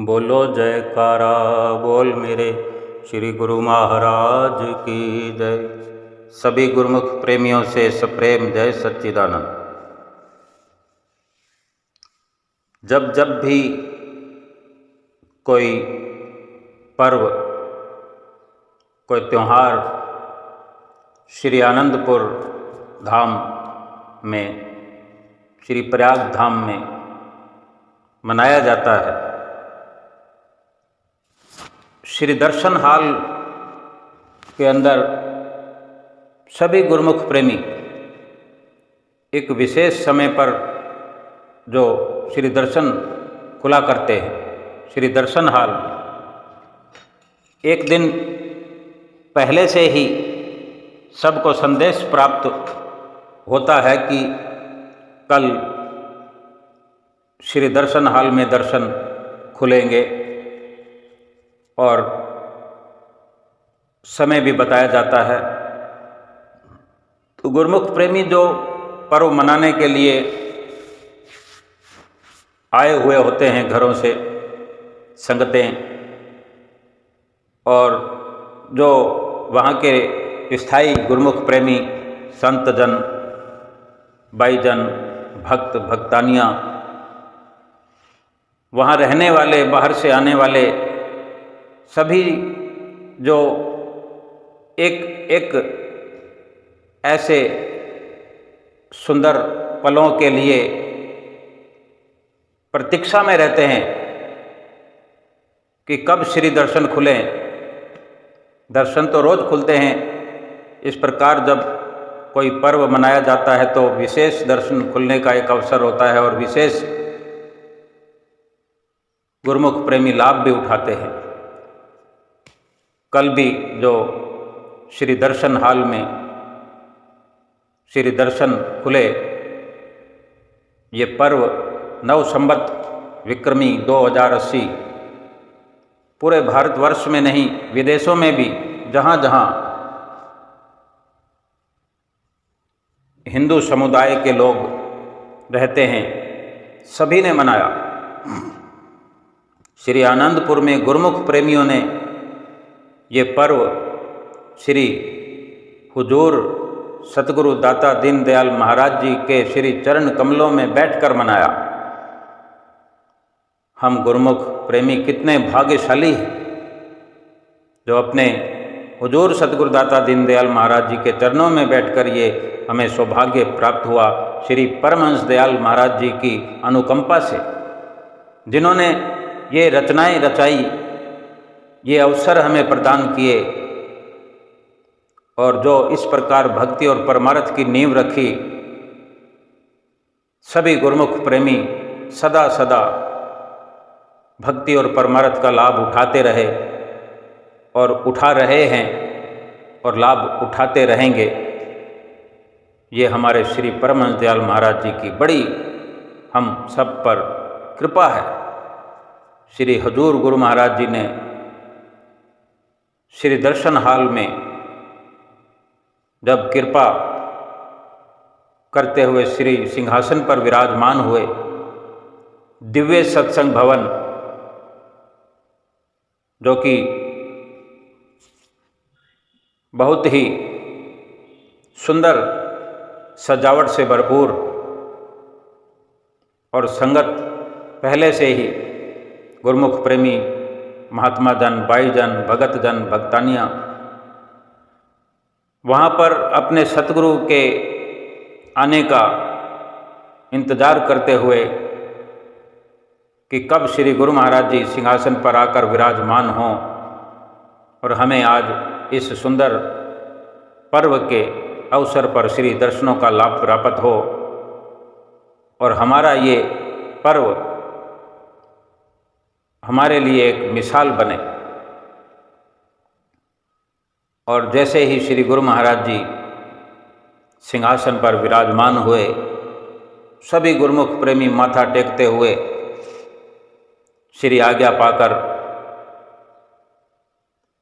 बोलो जयकारा बोल मेरे श्री गुरु महाराज की जय। सभी गुरुमुख प्रेमियों से सप्रेम जय सच्चिदानंद। जब जब भी कोई पर्व, कोई त्यौहार श्री आनंदपुर धाम में, श्री प्रयाग धाम में मनाया जाता है, श्री दर्शन हाल के अंदर सभी गुरुमुख प्रेमी एक विशेष समय पर जो श्री दर्शन खुला करते हैं, श्री दर्शन हाल एक दिन पहले से ही सबको संदेश प्राप्त होता है कि कल श्री दर्शन हाल में दर्शन खुलेंगे और समय भी बताया जाता है। तो गुरुमुख प्रेमी जो पर्व मनाने के लिए आए हुए होते हैं घरों से, संगतें, और जो वहाँ के स्थायी गुरुमुख प्रेमी संत जन, भाईजन, भक्त भक्तानियाँ, वहाँ रहने वाले, बाहर से आने वाले सभी जो एक एक ऐसे सुंदर पलों के लिए प्रतीक्षा में रहते हैं कि कब श्री दर्शन खुलें। दर्शन तो रोज खुलते हैं, इस प्रकार जब कोई पर्व मनाया जाता है तो विशेष दर्शन खुलने का एक अवसर होता है और विशेष गुरुमुख प्रेमी लाभ भी उठाते हैं। कल भी जो श्री दर्शन हाल में श्री दर्शन खुले, ये पर्व नव संवत विक्रमी 2080 पूरे भारतवर्ष में नहीं, विदेशों में भी जहाँ जहाँ हिंदू समुदाय के लोग रहते हैं सभी ने मनाया। श्री आनंदपुर में गुरुमुख प्रेमियों ने ये पर्व श्री हुजूर सतगुरु दाता दीनदयाल महाराज जी के श्री चरण कमलों में बैठकर मनाया। हम गुरुमुख प्रेमी कितने भाग्यशाली हैं जो अपने हुजूर सतगुरु दाता दीनदयाल महाराज जी के चरणों में बैठकर ये हमें सौभाग्य प्राप्त हुआ। श्री परमहंस दयाल महाराज जी की अनुकंपा से, जिन्होंने ये रचनाएं रचाई, ये अवसर हमें प्रदान किए और जो इस प्रकार भक्ति और परमार्थ की नींव रखी, सभी गुरुमुख प्रेमी सदा सदा भक्ति और परमार्थ का लाभ उठाते रहे और उठा रहे हैं और लाभ उठाते रहेंगे। ये हमारे श्री परमहंस दयाल महाराज जी की बड़ी हम सब पर कृपा है। श्री हजूर गुरु महाराज जी ने श्री दर्शन हाल में जब कृपा करते हुए श्री सिंहासन पर विराजमान हुए, दिव्य सत्संग भवन जो कि बहुत ही सुंदर सजावट से भरपूर और संगत पहले से ही गुरुमुख प्रेमी महात्मा जन, भाईजन, भगत जन, भक्तानियाँ वहाँ पर अपने सतगुरु के आने का इंतज़ार करते हुए कि कब श्री गुरु महाराज जी सिंहासन पर आकर विराजमान हों और हमें आज इस सुंदर पर्व के अवसर पर श्री दर्शनों का लाभ प्राप्त हो और हमारा ये पर्व हमारे लिए एक मिसाल बने। और जैसे ही श्री गुरु महाराज जी सिंहासन पर विराजमान हुए, सभी गुरुमुख प्रेमी माथा टेकते हुए श्री आज्ञा पाकर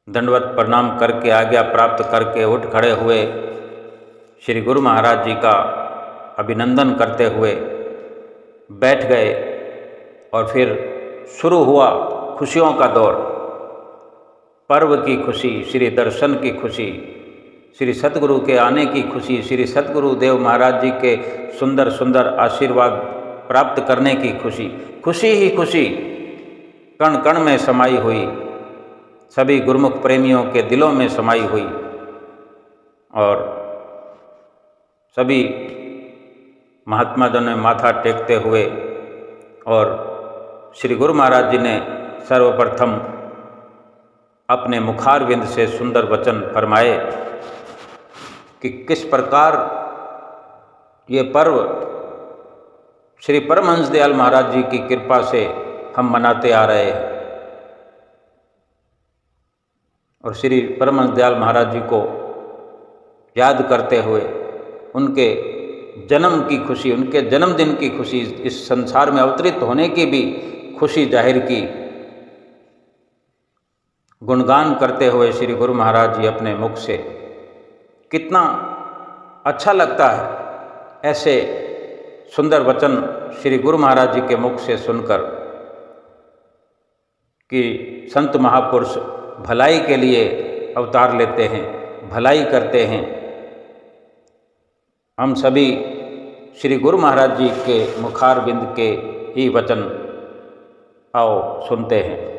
दंडवत प्रणाम करके आज्ञा प्राप्त करके उठ खड़े हुए, श्री गुरु महाराज जी का अभिनंदन करते हुए बैठ गए और फिर शुरू हुआ खुशियों का दौर, पर्व की खुशी, श्री दर्शन की खुशी, श्री सतगुरु के आने की खुशी, श्री सतगुरुदेव महाराज जी के सुंदर सुंदर आशीर्वाद प्राप्त करने की खुशी, खुशी ही खुशी कण कण में समाई हुई, सभी गुरुमुख प्रेमियों के दिलों में समाई हुई। और सभी महात्मा जन ने माथा टेकते हुए और श्री गुरु महाराज जी ने सर्वप्रथम अपने मुखारविंद से सुंदर वचन फरमाए कि किस प्रकार ये पर्व श्री परमहंस दयाल महाराज जी की कृपा से हम मनाते आ रहे हैं। और श्री परमहंस दयाल महाराज जी को याद करते हुए उनके जन्म की खुशी, उनके जन्मदिन की खुशी, इस संसार में अवतरित होने की भी खुशी जाहिर की। गुणगान करते हुए श्री गुरु महाराज जी अपने मुख से, कितना अच्छा लगता है ऐसे सुंदर वचन श्री गुरु महाराज जी के मुख से सुनकर कि संत महापुरुष भलाई के लिए अवतार लेते हैं, भलाई करते हैं। हम सभी श्री गुरु महाराज जी के मुखारविंद के ही वचन आओ सुनते हैं।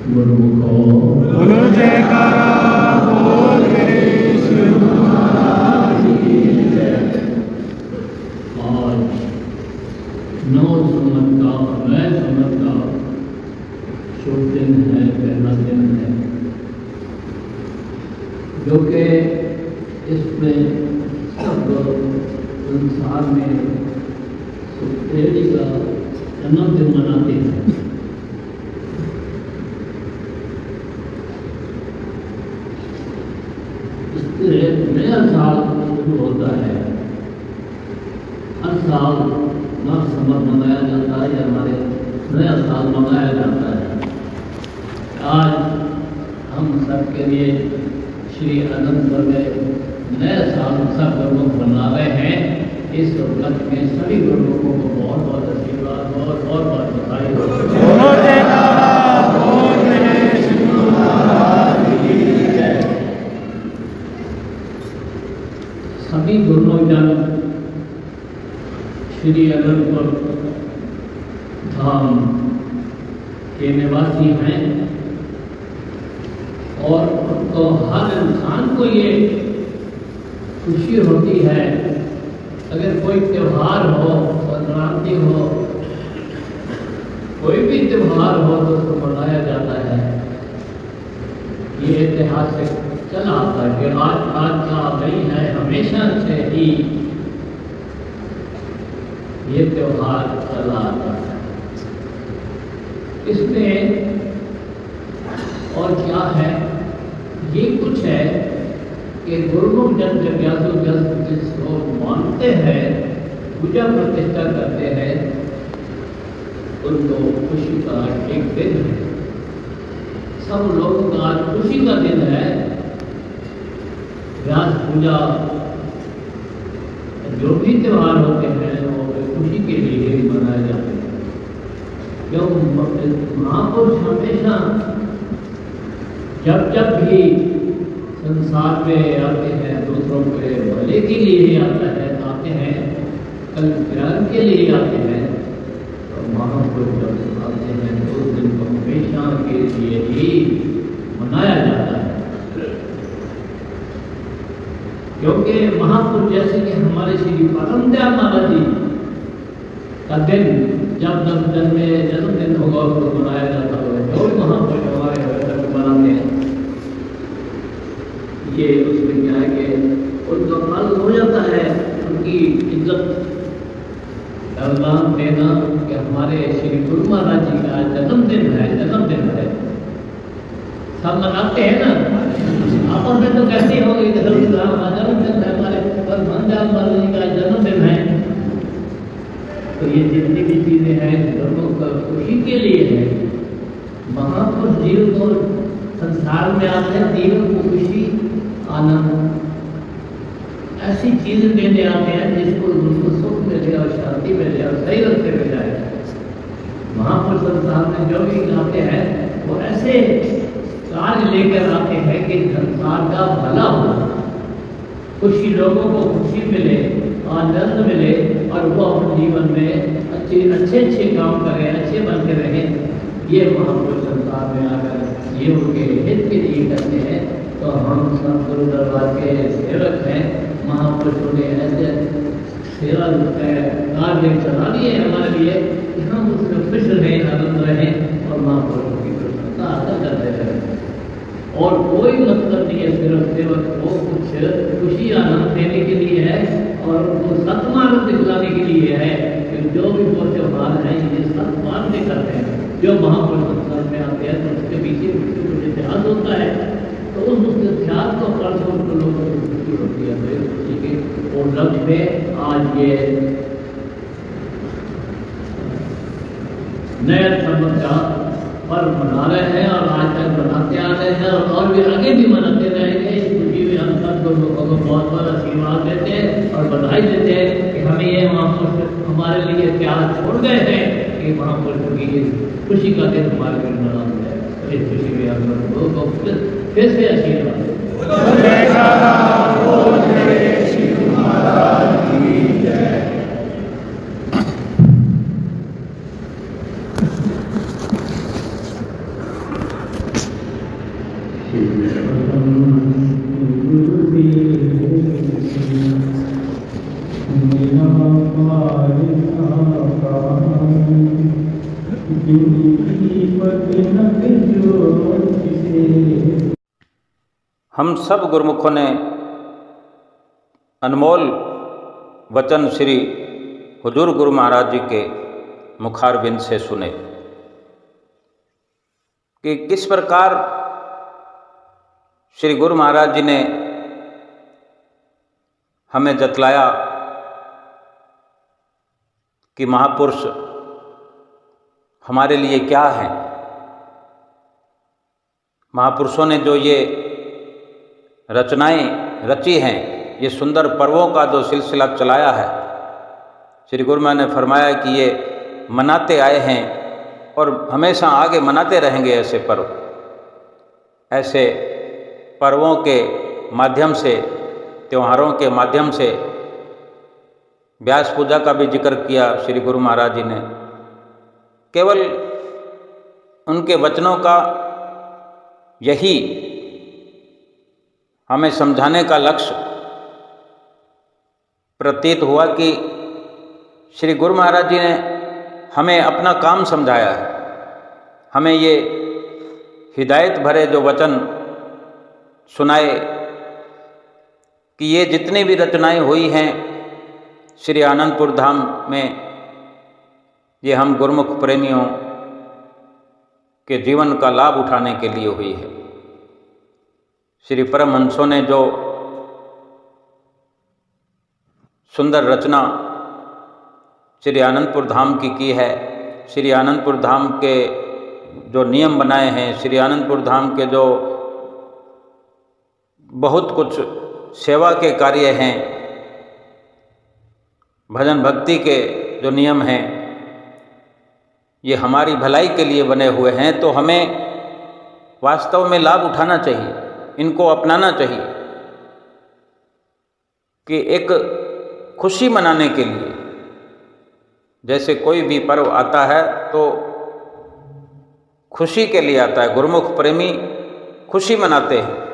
बोलो जयकारा बोल मेरे श्री महाराज की जय। आज 9 संवत का नए संवत का शुभ दिन है, पहला दिन है, जो कि इसमें सब संसार में सुखदेवी का जन्मदिन मनाते हैं। नया साल शुरू होता है, हर साल नव संवत मनाया जाता है या हमारे नया साल मनाया जाता है। आज हम सबके लिए श्री अनंतपुर में नया साल सब गुरुमुख मना रहे हैं। इस वक्त में सभी गुरुमुखों को बहुत बहुत आशीर्वाद और बहुत बधाई हो। सभी गुरुजन श्री अनंतपुर धाम के निवासी हैं और तो हर इंसान को ये खुशी होती है, अगर कोई त्यौहार हो, संक्रांति हो, कोई भी त्यौहार हो तो उसको मनाया जाता है। ये ऐतिहासिक चला आता है कि आज का नहीं है, हमेशा से ही ये त्योहार चला आता है। इसमें और क्या है, ये कुछ है कि गुरुमुख जन जिज्ञासु जन जिसको मानते हैं, पूजा प्रतिष्ठा करते हैं, उनको खुशी का एक दिन है। सब लोगों का आज खुशी का दिन है। व्यास पूजा, जो भी त्यौहार होते हैं वो खुशी के लिए ही मनाए जाते हैं। क्यों महापुरुष हमेशा जब भी संसार में आते हैं, दूसरों के भले के लिए ही आते हैं, कल्याण के लिए आते हैं। तो महापुरुष जब आते हैं तो उस दिन को हमेशा के लिए ही मनाया जाता है। क्योंकि महापुरुष जैसे कि हमारे श्री परम दयाल महाराज जी का दिन जब जन्मदिन होगा उसको मनाया जाता होगा, जो भी महापुरुष हमारे मनाते हैं, ये उसमें क्या है कि उनका फल हो जाता है, उनकी इज्जत पैगाम देना कि हमारे श्री गुरु महाराज जी का जन्मदिन है। सब मनाते हैं ना, आपस में तो कहते हो जन्मदिन है हमारे, पर मंजाल महाराज जी का जन्मदिन है। तो ये जितनी भी चीजें हैं लोगों को खुशी के लिए है। महापुरुष जीव को संसार में आते हैं जीवन को खुशी आनंद ऐसी चीजें देने आते हैं जिसको उनको सुख मिले और शांति मिले और सही रस्ते में जाए। महापुरुष संसार में जो भी आते हैं वो ऐसे कार्य लेकर आते हैं कि संसार का भला हो, खुशी लोगों को खुशी मिले, आनंद मिले और वो अपने जीवन में अच्छे काम करें, अच्छे बनते रहें। ये महापुरुष संसार में आकर ये उनके हित के लिए करते हैं। तो हम सब गुरु दरबार के सेवक हैं, महापुरुषों ने ऐसे सेवा कार्य चला दिए हमारे लिए कि हम उसमें खुश रहें, आनंद रहें और महापुरुषों की प्रशंसा अदा करते रहें। और कोई मतलब नहीं है, सिर्फ सेवक को कुछ खुशी आनंद देने के लिए है और उनको सत्मार्ग दिखलाने के लिए है कि जो भी वो त्योहार है ये सत्मार्ग से करते हैं। जो महापुरुष संसार में आते हैं तो उसके पीछे कुछ इतिहास होता है, तो उस इतिहास को पढ़कर उनको लोगों को खुशी होती है। तो खुशी के और लक्ष्य में आज ये नया संवत का पर्व मना रहे हैं और आज तक मनाते आ रहे हैं और भी आगे भी मनाते रहेंगे। इस खुशी में हम सब लोगों को बहुत बहुत आशीर्वाद देते हैं और बधाई देते हैं कि हमें ये महापुरुष हमारे लिए क्या छोड़ गए हैं कि महापुरुषों की खुशी का दिन हमारे लिए मना है। तो इस खुशी में हम लोगों को फिर से आशीर्वाद हम सब गुरुमुखों ने अनमोल वचन श्री हुजूर गुरु महाराज जी के मुखारबिंद से सुने कि किस प्रकार श्री गुरु महाराज जी ने हमें जतलाया कि महापुरुष हमारे लिए क्या है। महापुरुषों ने जो ये रचनाएं रची हैं, ये सुंदर पर्वों का जो सिलसिला चलाया है, श्री गुरु महाराज ने फरमाया कि ये मनाते आए हैं और हमेशा आगे मनाते रहेंगे ऐसे पर्व। ऐसे पर्वों के माध्यम से, त्योहारों के माध्यम से व्यास पूजा का भी जिक्र किया श्री गुरु महाराज जी ने। केवल उनके वचनों का यही हमें समझाने का लक्ष्य प्रतीत हुआ कि श्री गुरु महाराज जी ने हमें अपना काम समझाया है। हमें ये हिदायत भरे जो वचन सुनाए कि ये जितनी भी रचनाएं हुई हैं श्री आनंदपुर धाम में, ये हम गुरुमुख प्रेमियों के जीवन का लाभ उठाने के लिए हुई है। श्री परमहंसों ने जो सुंदर रचना श्री आनंदपुर धाम की है, श्री आनंदपुर धाम के जो नियम बनाए हैं, श्री आनंदपुर धाम के जो बहुत कुछ सेवा के कार्य हैं, भजन भक्ति के जो नियम हैं, ये हमारी भलाई के लिए बने हुए हैं। तो हमें वास्तव में लाभ उठाना चाहिए, इनको अपनाना चाहिए कि एक खुशी मनाने के लिए, जैसे कोई भी पर्व आता है तो खुशी के लिए आता है। गुरुमुख प्रेमी खुशी मनाते हैं,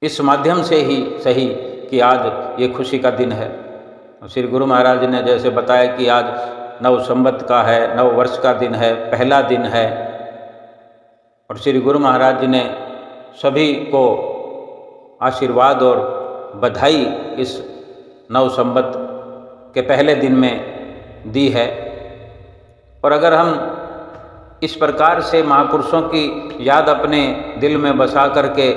इस माध्यम से ही सही कि आज ये खुशी का दिन है। श्री गुरु महाराज ने जैसे बताया कि आज नव संवत का है, नव वर्ष का दिन है, पहला दिन है। और श्री गुरु महाराज जी ने सभी को आशीर्वाद और बधाई इस नव संवत के पहले दिन में दी है। और अगर हम इस प्रकार से महापुरुषों की याद अपने दिल में बसा करके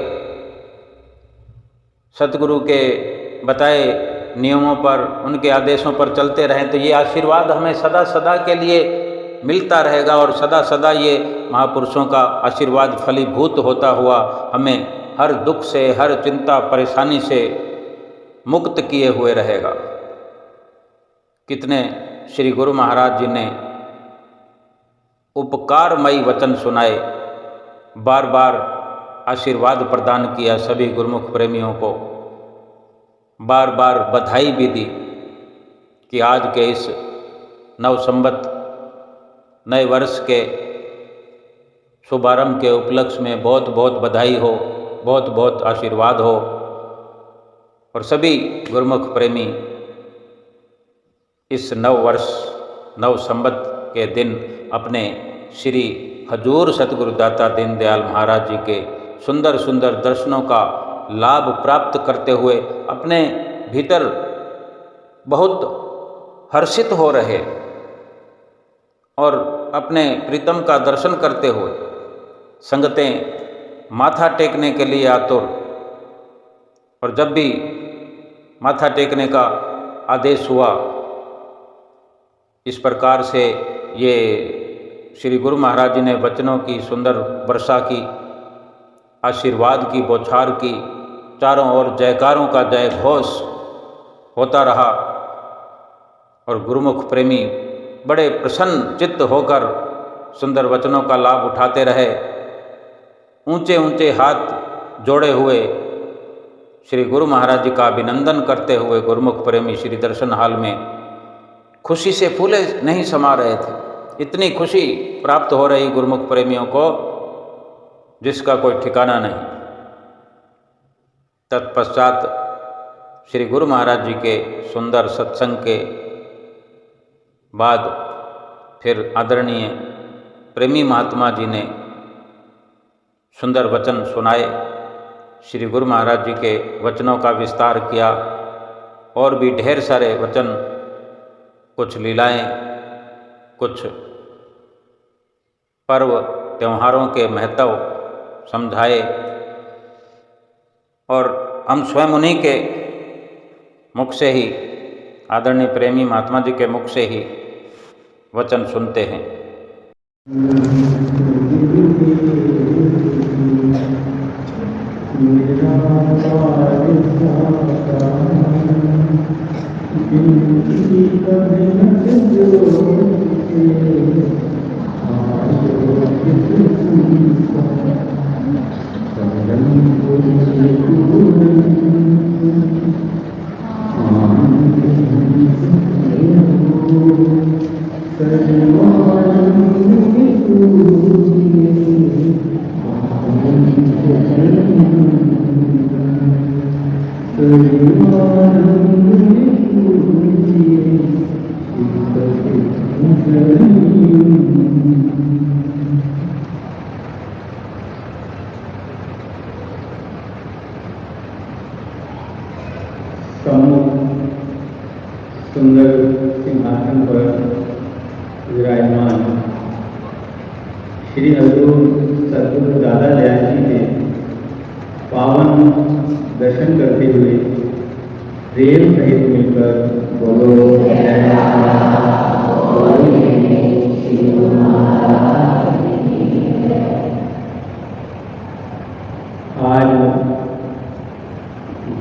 सतगुरु के बताए नियमों पर, उनके आदेशों पर चलते रहें तो ये आशीर्वाद हमें सदा सदा के लिए मिलता रहेगा और सदा सदा ये महापुरुषों का आशीर्वाद फलीभूत होता हुआ हमें हर दुख से, हर चिंता परेशानी से मुक्त किए हुए रहेगा। कितने श्री गुरु महाराज जी ने उपकारमयी वचन सुनाए, बार बार आशीर्वाद प्रदान किया सभी गुरुमुख प्रेमियों को, बार बार बधाई भी दी कि आज के इस नव संवत नए वर्ष के शुभारंभ के उपलक्ष्य में बहुत बहुत बधाई हो, बहुत बहुत आशीर्वाद हो। और सभी गुरुमुख प्रेमी इस नव वर्ष नव संवत के दिन अपने श्री हजूर सतगुरु दाता दीनदयाल महाराज जी के सुंदर सुंदर दर्शनों का लाभ प्राप्त करते हुए अपने भीतर बहुत हर्षित हो रहे और अपने प्रीतम का दर्शन करते हुए संगतें माथा टेकने के लिए आतुर। और जब भी माथा टेकने का आदेश हुआ, इस प्रकार से ये श्री गुरु महाराज जी ने वचनों की सुंदर वर्षा की, आशीर्वाद की बौछार की, चारों ओर जयकारों का जय घोष होता रहा और गुरुमुख प्रेमी बड़े प्रसन्न चित्त होकर सुंदर वचनों का लाभ उठाते रहे। ऊंचे ऊंचे हाथ जोड़े हुए श्री गुरु महाराज जी का अभिनंदन करते हुए गुरुमुख प्रेमी श्री दर्शन हाल में खुशी से फूले नहीं समा रहे थे। इतनी खुशी प्राप्त हो रही गुरुमुख प्रेमियों को जिसका कोई ठिकाना नहीं। तत्पश्चात श्री गुरु महाराज जी के सुंदर सत्संग के बाद फिर आदरणीय प्रेमी महात्मा जी ने सुंदर वचन सुनाए। श्री गुरु महाराज जी के वचनों का विस्तार किया और भी ढेर सारे वचन, कुछ लीलाएं, कुछ पर्व त्योहारों के महत्व समझाए और हम स्वयं उन्हीं के मुख से ही, आदरणीय प्रेमी महात्मा जी के मुख से ही वचन सुनते हैं। सुंदर सिंहासन पर विराजमान श्री हजूर सतगुरु दादा दयाल जी के पावन दर्शन करते हुए प्रेम सहित मिलकर बोलो आज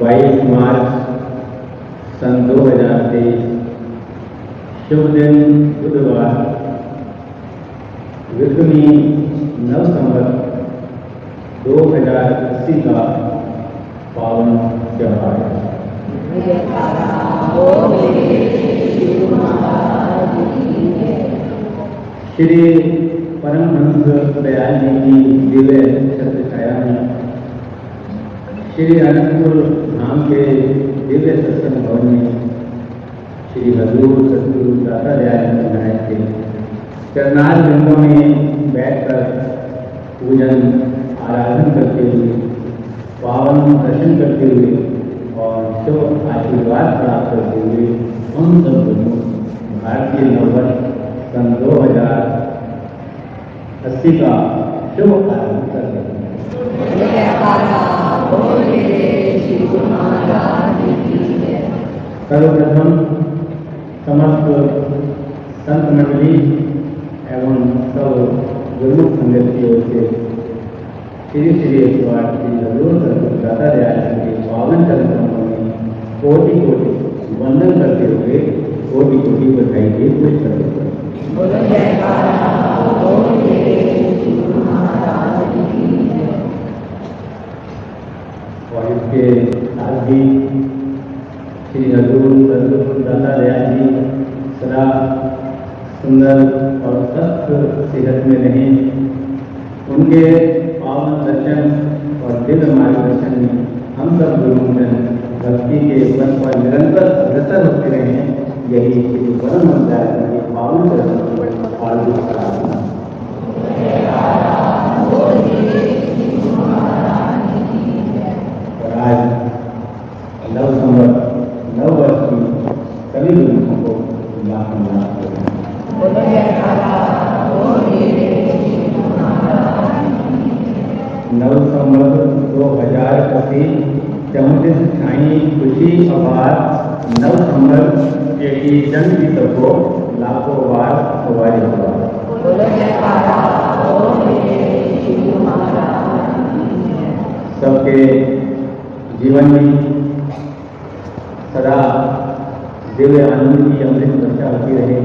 22 मार्च सन 2023 शुभ दिन बुधवार विक्रमी नव संवत 2080 का पावन त्योहार है। श्री परमहंस दयाल जी की दिव्य छत्र छाया में श्री अनंतपुर धाम के दिव्य सत्संग भवन में श्री हजूर सतगुरु दाता दयाल जी महाराज के चरणार बिंदों में बैठकर पूजन आराधन करते हुए, पावन दर्शन करते हुए और शुभ आशीर्वाद प्राप्त करते हुए हम सब शारदीय नववर्ष सन 2080 का शुभ आरंभ करते हैं। सर्वप्रथम समस्त संत मंडली एवं सब गुरुमुख संगत की ओर से श्री श्री 108 श्री हजूर सतगुरु दाता दयाल के पावन चरण कमलों में कोटि कोटि वंदन करते हुए कोटि कोटि बधाई के कुछ करते हैं। और इसके साथ भी श्री हजूर सतगुरु दाता दयाल जी सदा सुंदर और स्वस्थ सेहत में रहें, उनके पावन दर्शन और दिव्य मार्गदर्शन में हम सब गुरुजन भक्ति के पथ पर निरंतर अग्रसर होते रहें, यही श्री परम मंदिर के पावन चरणों में हार्दिक प्रार्थना। और आज नव संवत नव वर्ष की सभी गुरुओं को लाखों लाख नव संवत 2080 चमदिस छाई खुशी अपार नव संवत के जन की सबको लाखों बार सवारी सबके जीवन में सदा दिव्य आनंद की अमृत वर्षा होती रहे,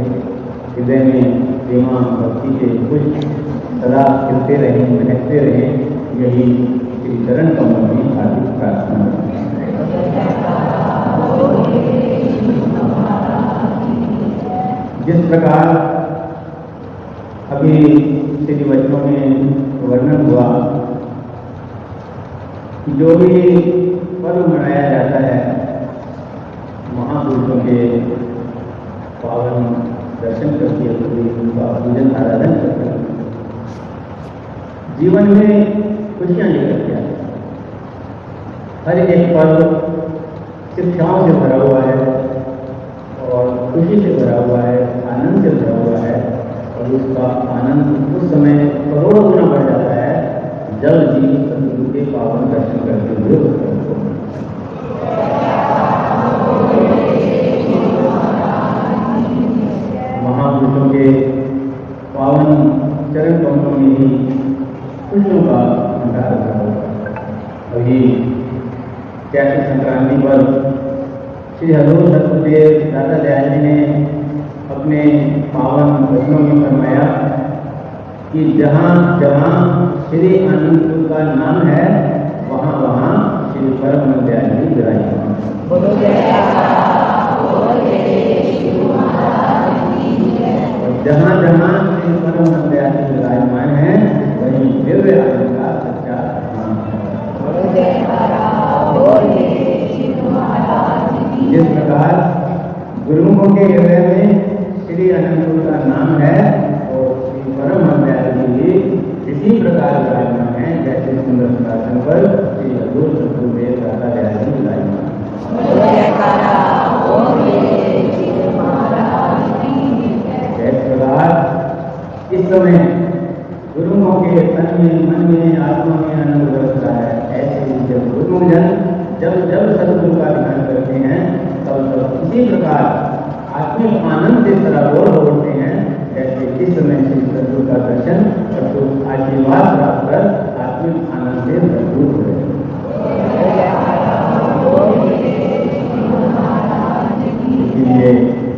हृदय में प्रेमा भक्ति के पुष्प सदा खिलते रहें, महकते रहें, यही श्री चरण कमल में हार्दिक प्रार्थना। जिस प्रकार अभी श्री वचनों में वर्णन हुआ कि जो भी पर्व मनाया जाता है महापुरुषों के पावन दर्शन करके उनका पूजन आराधन करके जीवन में खुशियां लेकर के आते हैं। हर एक पर्व शिक्षाओं से भरा हुआ है और खुशी से भरा हुआ है, आनंद से भरा हुआ है, और उसका आनंद उस समय करोड़ों गुना बढ़ जाता है जब जीव सतगुरु के पावन दर्शन करते हुए महापुरुषों के पावन चरण कमलों में ही खुशियों का भंडार रखा हुआ। अभी चैत्र संक्रांति पर श्री हजूर सतगुरुदेव दाता दयाल जी ने अपने पावन वचनों में फरमाया कि जहाँ जहाँ श्री आनंदपुर का नाम है वहाँ वहाँ श्री परम दयाल जी विराजमान। जहाँ जहाँ श्री परम दयाल जी विराजमान है वही दिव्य आनंद का सच्चा नाम है। जिस प्रकार गुरुमुखों के हृदय में श्री अनंतपुर का नाम है और श्री परम दयाल जी भी इसी प्रकार विराजमान है जैसे सुंदर सिंहासन पर श्री हजूर सतगुरुदेव दाता दयाल जी विराजमान। इस प्रकार इस समय गुरुओं के तन में, मन में, आत्मा में आनंद बरस रहा है। ऐसे ही जब गुरुजन जब जब सतगुरु का ध्यान करते हैं तब इसी प्रकार आत्मिक आनंद से सराबोर हो उठते हैं, जैसे इस समय श्री सतगुरु का दर्शन और आशीर्वाद प्राप्त कर आत्मिक आनंद से भरपूर हो रहे। इसीलिए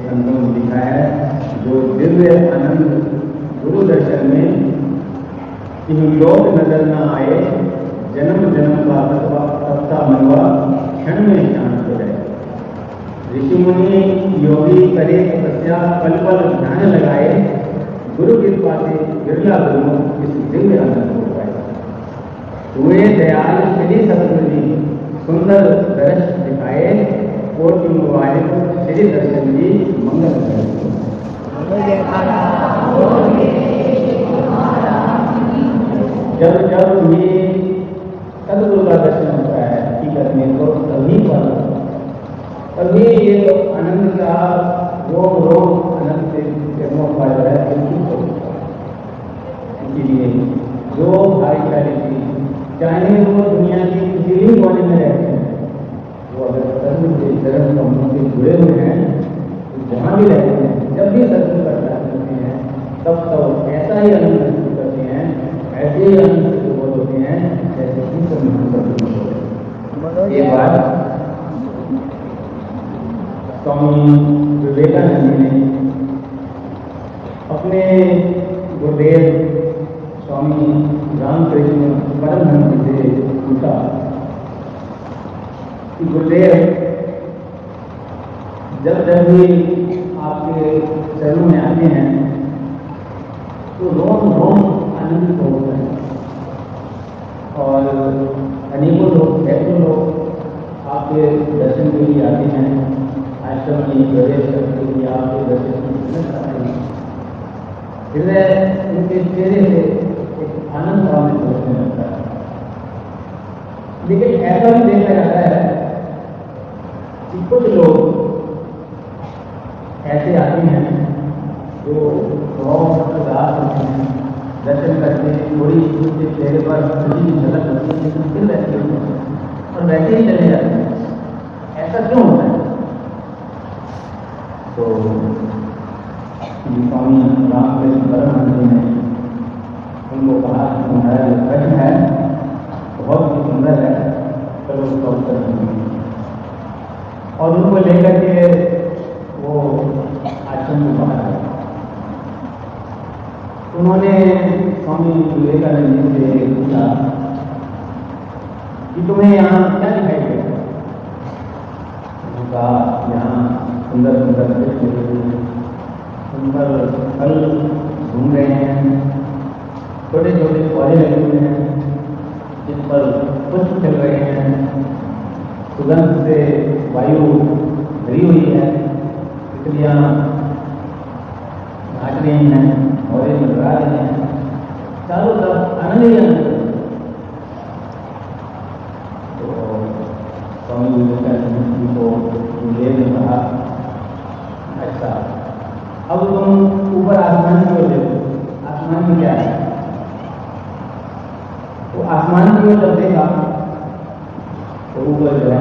संतों ने लिखा है जो दिव्य आनंद गुरु दर्शन में लोक नजर न आए, जन्म जन्म का तपता मनवा क्षण में शांत हो जाए। ऋषि मुनि योगी करे तपस्या पल पल ध्यान लगाए, गुरु कृपा से बिरला गुरुमुख इस दिव्य आनंद हो पाए। हुए दयाल श्री सतगुरु जी सुंदर दर्श दिखाए, कोटि मुबारक श्री दर्शन जी मंगल करें। जब जब भी सतगुरु का दर्शन होता है हकीकत में तो तभी ये आनंद का रोम रोम आनंद से चाहे वो दुनिया के किसी भी कोने में रहते हैं, वो अगर सत्संग के चरण कमलों से जुड़े हुए हैं तो जहाँ भी रहते हैं, जब भी सत्संग का ध्यान करते हैं, तब तो ऐसा ही आनंद महसूस करते हैं, ऐसे ही आनंद से बोल होते हैं जैसे कि सब महसूस होते हैं। ये बात स्वामी विवेकानंद जी ने अपने गुरुदेव स्वामी रामकृष्ण परमहंस से पूछा कि गुरुदेव, जब जब भी आपके चरणों में आते हैं तो रोम रोम आनंदित होता है और अनेकों लोग, सैकड़ों लोग आपके दर्शन के लिए आते हैं, आश्रम में प्रवेश करने के लिए आपके दर्शन के लिए आते हैं। हृदय उनके चेहरे से एक आनंद भावना होने लगता है। लेकिन ऐसा भी देखा जाता है कि कुछ लोग ऐसे आते हैं जो बहुत उदास होते हैं, दर्शन करते हैं, थोड़ी उनके चेहरे पर खुशी की झलक होती है, लेकिन फिर वैसे ही होते हैं और वैसे ही चले जाते हैं। ऐसा क्यों होता है? तो स्वामी रामकृष्ण परमहंस ने उनको कहा कि तुम्हारा जो प्रश्न है बहुत ही सुंदर है, चलो उसका उत्तर देंगे। और उनको लेकर के वो आश्रम में बाहर आए। उन्होंने स्वामी विवेकानंद जी से पूछा कि तुम्हें यहाँ क्या दिखाई देगा? उन्होंने कहा, यहाँ सुंदर सुंदर दृश्य, सुंदर फल घूम रहे हैं, छोटे छोटे पौधे लगे हुए हैं जिन पर पुष्प चल रहे हैं, सुगंध से वायु भरी हुई है, तितलियां नाच रही हैं, मोरे मंडरा रहे हैं, चारों तरफ आनंद ही आनंद। तो स्वामी विवेकानंद जी को गुरुदेव ने कहा, अच्छा अब तुम ऊपर आसमान की ओर देखो, आसमान में क्या है? तो आसमान की ओर जब देखा तो ऊपर जो है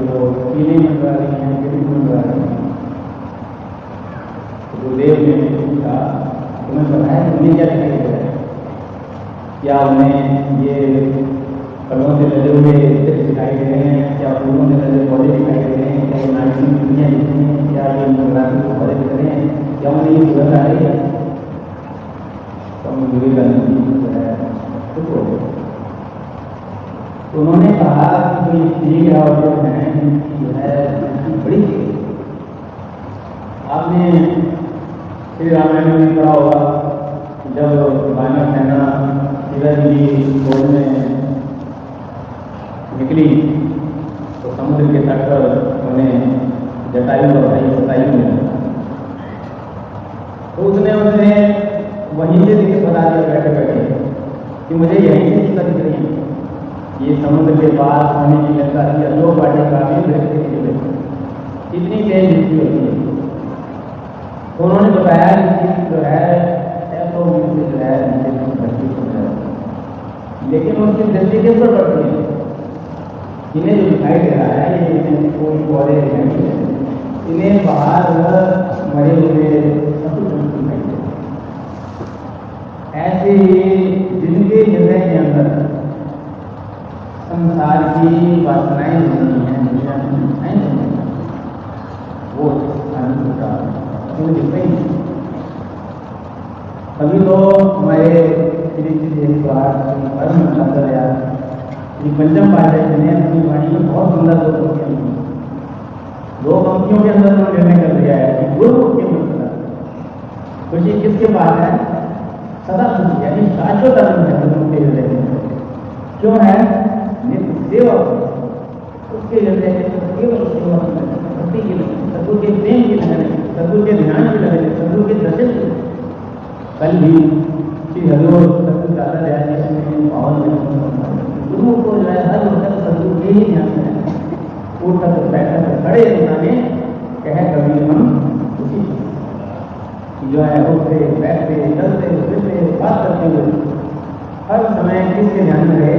वो कीले मंडरा रही हैं, गिरी मंडरा रही हैं। तो गुरुदेव ने पूछा, तुम्हें पता है उन्हें क्या दिखाई दे रहा है? क्या उन्हें ये फलों से लदे हुए वृक्ष दिखाई दे रहे हैं? क्या फूलों से लदे पौधे दिखाई दे रहे हैं? क्या ये नाचनी दुनिया दिख रही है? क्या ये मंगलाती पौधे दिख रहे हैं? क्या उन्हें ये सुगंध आ रही है? स्वामी विवेकानंद जी जो है चुप हो गए। उन्होंने कहा कि जो चीज और जो है इनकी जो है बड़ी चीज। आपने श्री रामायण में पढ़ा होगा, जब वानर सेना शिवाजी की खोज में निकली तो समुद्र के तट पर उन्हें जटायु और भाई शतायु मिला। तो उसने वहीं से दिखे बता दिया बैठे बैठे कि मुझे यहीं से दिक्कत दिख रही है, ये समुद्र के पास होने की लगता है अशोक वाटिका भी दृष्टि इतनी तेज दृष्टि होती है। तो उन्होंने बताया कि जो है ऐसा जो है लेकिन उसकी दृष्टि किस पर पड़ती है? इन्हें जो दिखाई दे रहा है ये फूल पौधे इन्हें बाहर मरे हुए दिखाई दे। ऐसे ही जिनके हृदय के अंदर संसार की वासनाएं नहीं है, वो आनंद का दिखते ही। अभी तो हमारे श्री परम आचार्य श्री पंचम पाठक ने अपनी वाणी में बहुत सुंदर दो पंक्तियों के अंदर उन्होंने निर्णय कर दिया है कि गुरु के मतलब खुशी किसके पास है? सदा खुशी, यानी शाश्वत आनंद है गुरु के हृदय में। क्यों है? नित्य सेवा उसके हृदय में केवल सेवा भक्ति की लगे, सदगुरु के प्रेम की लगे, सदगुरु के ध्यान की लगे, सदगुरु के दर्शन की। कल भी श्री हरिओम सदगुरु दादा दयाल जी पावन गुरु को जो है हर वक्त सदगुरु के ही ध्यान में उठकर बैठकर खड़े बनाने कहे कभी हम उसी जो है उठते बैठते चलते फिरते बात करते हुए हर समय किसके ध्यान में रहे?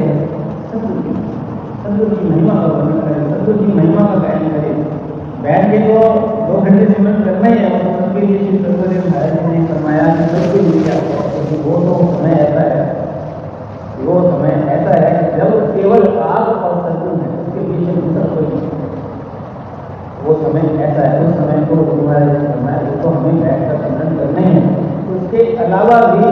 सतगुरु की महिमा का वर्णन करें, सतगुरु की महिमा का गायन करें। बैठ के तो 2 घंटे सिमरन करना ही है, और सबके लिए श्री सतगुरुदेव महाराज जी ने फरमाया कि सबके लिए आपको, क्योंकि वो तो समय ऐसा है, वो समय ऐसा है जब केवल आप और सतगुरु है, उसके पीछे दूसरा कोई नहीं। वो समय ऐसा है, उस समय को गुरु महाराज ने फरमाया उसको हमें बैठकर सिमरन करना ही है। उसके अलावा भी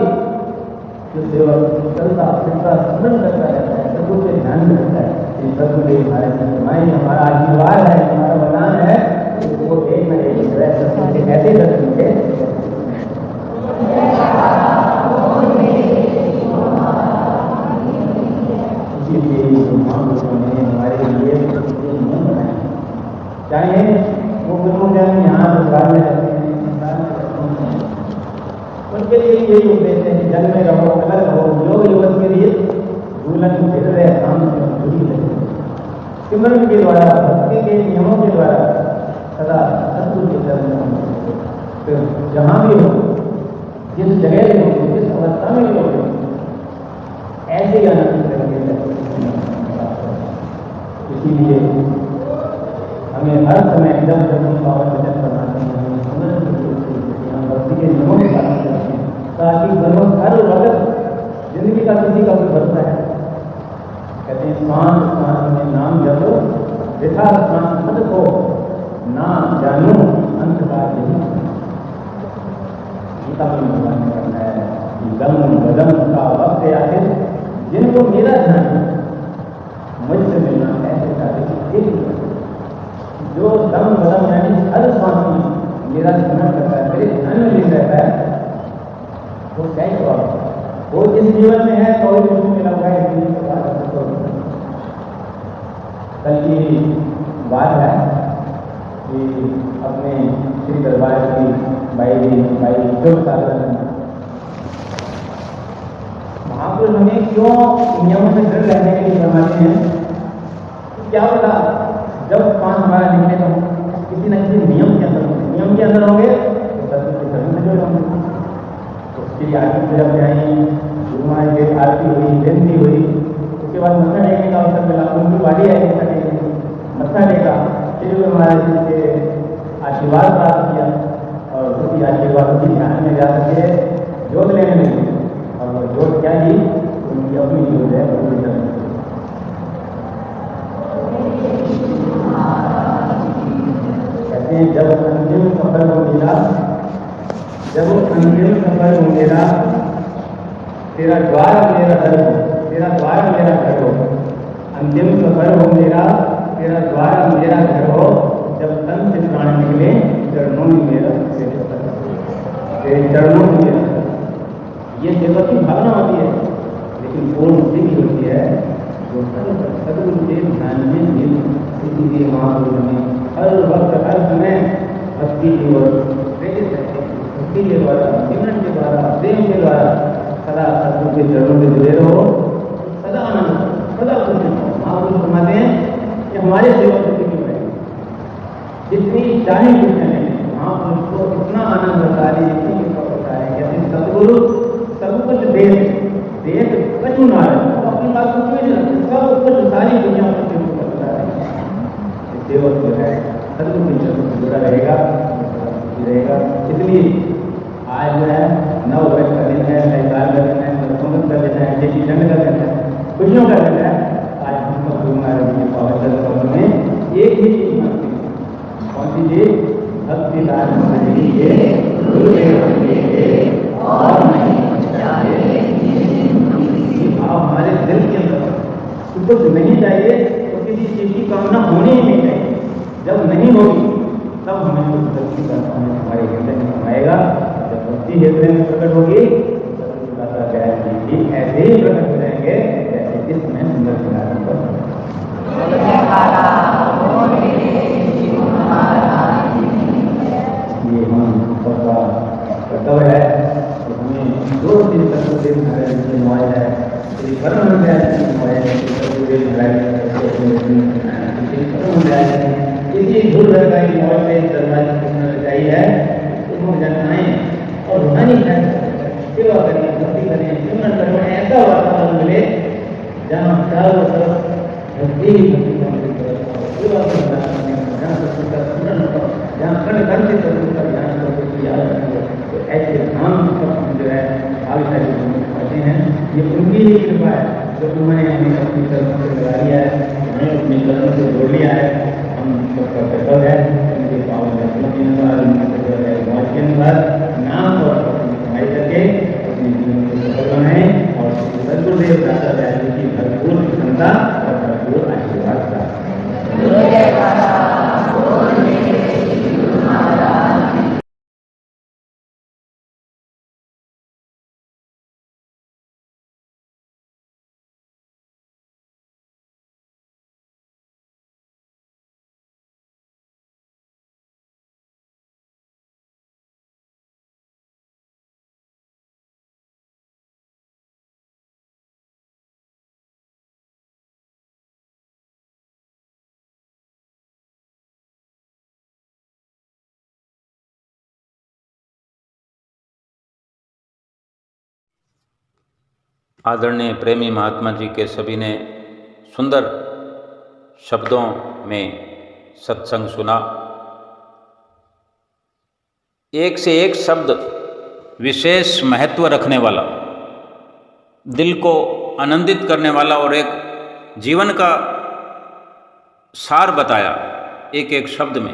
जो सेवक चलता फिरता स्मरण करता रहता है, सतगुरु पे ध्यान रखता है, ये सतगुरुदेव महाराज ने फरमाया हमारा आशीर्वाद है, हमारा वरदान है, वो एक न एक जो है सतगुरु के ऐसे दर्शन के इसीलिए महापुरुषों ने हमारे लिए नियम बनाए, चाहे वो गुरु जन यहाँ ससुराल में रहते हैं, संसार में रहते हैं, उनके लिए यही उपदेश है कि जल में रहो, अलग रहो, योग युवक के लिए झूलन फिर रहे काम में जुड़ी रहे। सिमरन के द्वारा, भक्ति के नियमों के द्वारा सदा सतगुरु के चरण में फिर जहाँ भी हो, जिस जगह भी हो, जिस अवस्था में भी हो, ऐसे ही आनंद करेंगे। इसीलिए हमें हर समय जब जब हम पावन वचन बनाते हैं, भक्ति के नियमों के पालन करते हैं, ताकि लगभग हर वक्त जिंदगी का किसी का भी बढ़ता है। कहते हैं स्वान स्वान में नाम जपो, वृथा स्वान मत हो, नाम जानू अंत का यही। गीता में भगवान ने कहना है कि दम बदम का वक्त आखिर, जिनको मेरा ध्यान मुझसे मिलना ऐसे चाहते जो दम बदम यानी हर श्वास में मेरा स्मरण करता है, मेरे ध्यान में लीन रहता है, वो कैसे होगा? वो जिस जीवन में है तो उसमें मिला हुआ है, जीवन के बाद कल की बात है कि अपने श्री दरबार की भाई जो साधन महापुरुष हमें क्यों नियमों से दृढ़ रहने के लिए फरमाते हैं? क्या होगा जब पांच हमारा निकले तो किसी न किसी नियम के अंदर होंगे, नियम के अंदर होंगे तो सत्य के धर्म से जुड़े होंगे। तो उसकी आरती पूजा में आई, गुरु महाराज की आरती हुई, जयंती हुई, उसके बाद मत्था टेकने का अवसर मिला, उनकी बारी आई मत्था टेकने, मत्था टेका, श्री गुरु महाराज जी के आशीर्वाद प्राप्त किया, और उसी आशीर्वाद उसी ध्यान में जा सके जोत लेने लगे। और वो जोत क्या ही उनकी अपनी जोत है, उनकी धर्म। कहते हैं जब अंतिम सफर हो मेरा, जब अंतिम सफर हो मेरा, तेरा द्वार मेरा घर हो, तेरा द्वार मेरा घर हो। अंतिम सफर हो मेरा, तेरा द्वार मेरा घर हो, जब तन से प्राण निकले चरणों में मेरा तेरे चरणों में मेरा। ये सेवक की भावना होती है, लेकिन पूर्ण बुद्धि की होती है जो सतगुरु के ध्यान में लीन। इसीलिए महापुरुष ने हर वक्त हर समय भक्ति की ओर प्रेरित रहते हैं। भक्ति के द्वारा, सिमरन के द्वारा, प्रेम के द्वारा सदा सतगुरु के चरणों में जुड़े रहो, सदा आनंद, सदा खुश रहो। महापुरुष फरमाते हैं कि हमारे सेवक की जितनी चाहे नहीं, महापुरुष को इतना आनंद होता है, इतनी कृपा होता है। जैसे सतगुरु सब कुछ देख कछु ना है, अपनी बात कुछ नहीं रखते, सब कुछ सारी दुनिया को करता है। सेवक जो है सतगुरु के चरणों से जुड़ा रहेगा। इसलिए आज जो है 9 वर्ष का दिन है, नए साल का दिन है, संगत का दिन है, जैसी जंग का दिन है, खुशियों का दिन है। आज हम सब गुरु महाराज जी के पावन चरणों में एक ही चीज मांगते हैं, कौन सी चीज? भक्ति दान और भाव हमारे दिल के अंदर कुछ नहीं चाहिए तो किसी चीज की कामना होनी ही नहीं चाहिए। जब नहीं होगी तब हमें कुछ भक्ति का हमारे हृदय में आएगा। जब भक्ति हृदय में प्रकट होगी तो ऐसे ही प्रकट हो जाएंगे जैसे इस समय सुंदर खिलाड़ी पर। ये हम सबका कर्तव्य है कि हमें 2 दिन सतगुरुदेव महाराज जी मोबाइल है, श्री परम सतगुरुदेव महाराज इसी धूल रखा मोबाइल में दरवाजे रचाई है, उसमें जनाएं और रूहानी सेवा करें, भक्ति करें, सिमरन करें। ऐसा वातावरण मिले जहाँ चारों तरफ ऐसे ही पूरा जहाँ सत्संग का स्मरण करो, जहाँ कण कण से सत्संग का ध्यान करो, उसको याद रखो। तो ऐसे धाम जो है भाग्यशाली लोग होते हैं। ये उनकी ही कृपा है जो उन्होंने हमें अपनी कर्म से लगा लिया है, हमें अपने कर्म से जोड़ लिया है। हम सबका कर्तव्य है उनके पावन दर्शनों के अनुसार, उनके मौज के अनुसार नाम और कमाई करके अपने जीवन को सफल बनाएं और सदगुरुदेव दादा दयाल की भरपूर प्रसन्नता और भरपूर आशीर्वाद प्राप्त आदरणीय प्रेमी महात्मा जी के सभी ने सुंदर शब्दों में सत्संग सुना। एक से एक शब्द विशेष महत्व रखने वाला, दिल को आनंदित करने वाला और एक जीवन का सार बताया एक एक शब्द में।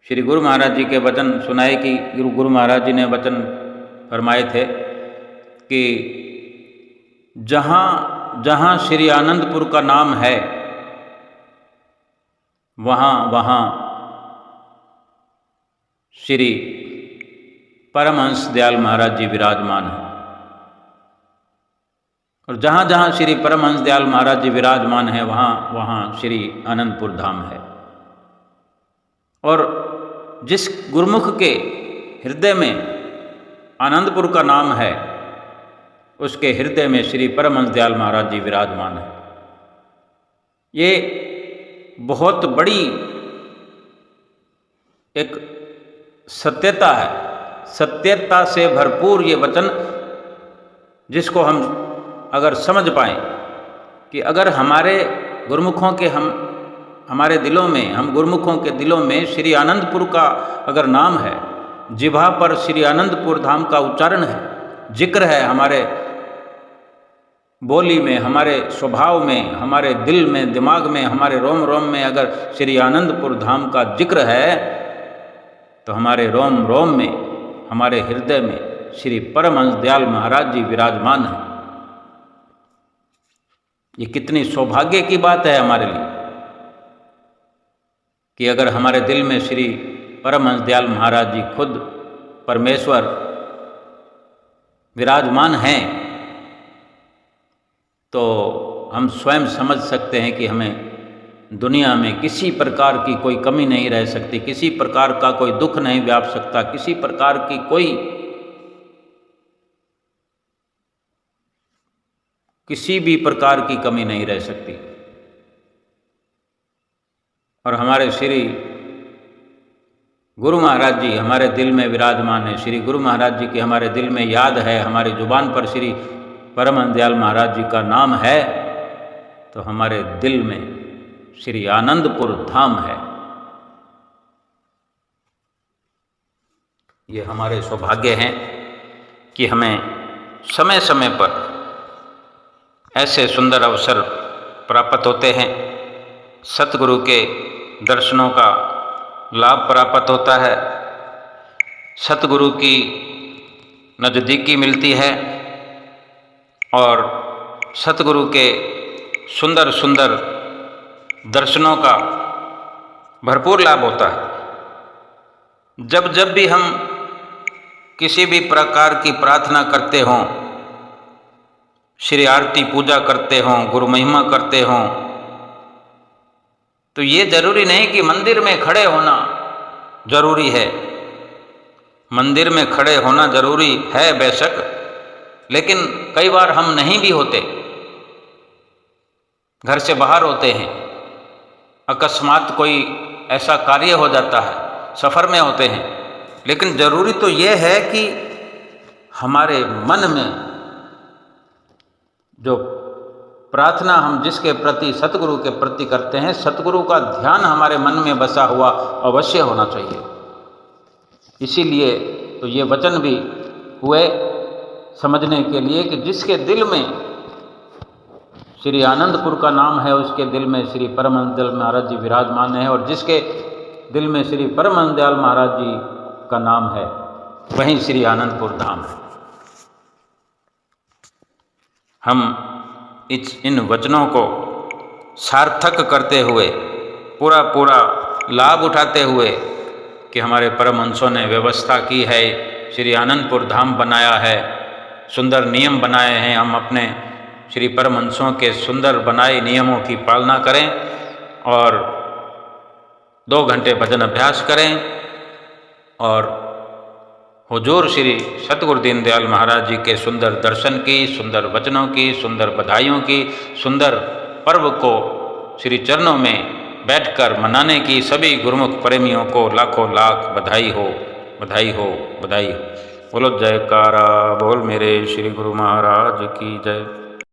श्री गुरु महाराज जी के वचन सुनाए कि गुरु महाराज जी ने वचन फरमाए थे कि जहाँ जहाँ श्री आनंदपुर का नाम है वहाँ वहाँ श्री परमहंस दयाल महाराज जी विराजमान हैं। और जहाँ जहाँ श्री परमहंस दयाल महाराज जी विराजमान हैं वहाँ वहाँ श्री आनंदपुर धाम है। और जिस गुरुमुख के हृदय में आनंदपुर का नाम है उसके हृदय में श्री परमहंस दयाल महाराज जी विराजमान है। ये बहुत बड़ी एक सत्यता है, सत्यता से भरपूर ये वचन, जिसको हम अगर समझ पाएं कि अगर हमारे गुरुमुखों के हमारे दिलों में, हम गुरुमुखों के दिलों में श्री आनंदपुर का अगर नाम है, जिह्वा पर श्री आनंदपुर धाम का उच्चारण है, जिक्र है, हमारे बोली में, हमारे स्वभाव में, हमारे दिल में, दिमाग में, हमारे रोम रोम में अगर श्री आनंदपुर धाम का जिक्र है तो हमारे रोम रोम में, हमारे हृदय में श्री परमहंस दयाल महाराज जी विराजमान हैं। ये कितनी सौभाग्य की बात है हमारे लिए कि अगर हमारे दिल में श्री परमहंस दयाल महाराज जी खुद परमेश्वर विराजमान हैं, तो हम स्वयं समझ सकते हैं कि हमें दुनिया में किसी प्रकार की कोई कमी नहीं रह सकती, किसी प्रकार का कोई दुख नहीं व्याप सकता, किसी प्रकार की किसी भी प्रकार की कमी नहीं रह सकती। और हमारे श्री गुरु महाराज जी हमारे दिल में विराजमान है। श्री गुरु महाराज जी की हमारे दिल में याद है, हमारी जुबान पर श्री परमहंस दयाल महाराज जी का नाम है, तो हमारे दिल में श्री आनंदपुर धाम है। ये हमारे सौभाग्य हैं कि हमें समय समय पर ऐसे सुंदर अवसर प्राप्त होते हैं, सतगुरु के दर्शनों का लाभ प्राप्त होता है, सतगुरु की नज़दीकी मिलती है और सतगुरु के सुंदर सुंदर दर्शनों का भरपूर लाभ होता है। जब जब भी हम किसी भी प्रकार की प्रार्थना करते हों, श्री आरती पूजा करते हों, गुरु महिमा करते हों, तो ये जरूरी नहीं कि मंदिर में खड़े होना जरूरी है। मंदिर में खड़े होना जरूरी है बेशक, लेकिन कई बार हम नहीं भी होते, घर से बाहर होते हैं, अकस्मात कोई ऐसा कार्य हो जाता है, सफ़र में होते हैं, लेकिन ज़रूरी तो ये है कि हमारे मन में जो प्रार्थना हम जिसके प्रति, सतगुरु के प्रति करते हैं, सतगुरु का ध्यान हमारे मन में बसा हुआ अवश्य होना चाहिए। इसीलिए तो ये वचन भी हुए समझने के लिए कि जिसके दिल में श्री आनंदपुर का नाम है, उसके दिल में श्री परमहंस दयाल महाराज जी विराजमान है, और जिसके दिल में श्री परमहंस दयाल महाराज जी का नाम है, वहीं श्री आनंदपुर धाम है। हम इन वचनों को सार्थक करते हुए, पूरा लाभ उठाते हुए कि हमारे परमहंसों ने व्यवस्था की है, श्री आनंदपुर धाम बनाया है, सुंदर नियम बनाए हैं, हम अपने श्री परमहंसों के सुंदर बनाए नियमों की पालना करें और 2 घंटे भजन अभ्यास करें और हुजूर श्री सतगुरु दीनदयाल महाराज जी के सुंदर दर्शन की, सुंदर वचनों की, सुंदर बधाइयों की, सुंदर पर्व को श्री चरणों में बैठकर मनाने की सभी गुरुमुख प्रेमियों को लाखों लाख बधाई हो, बधाई हो, बधाई हो। बोलो जयकारा बोल मेरे श्री गुरु महाराज की जय।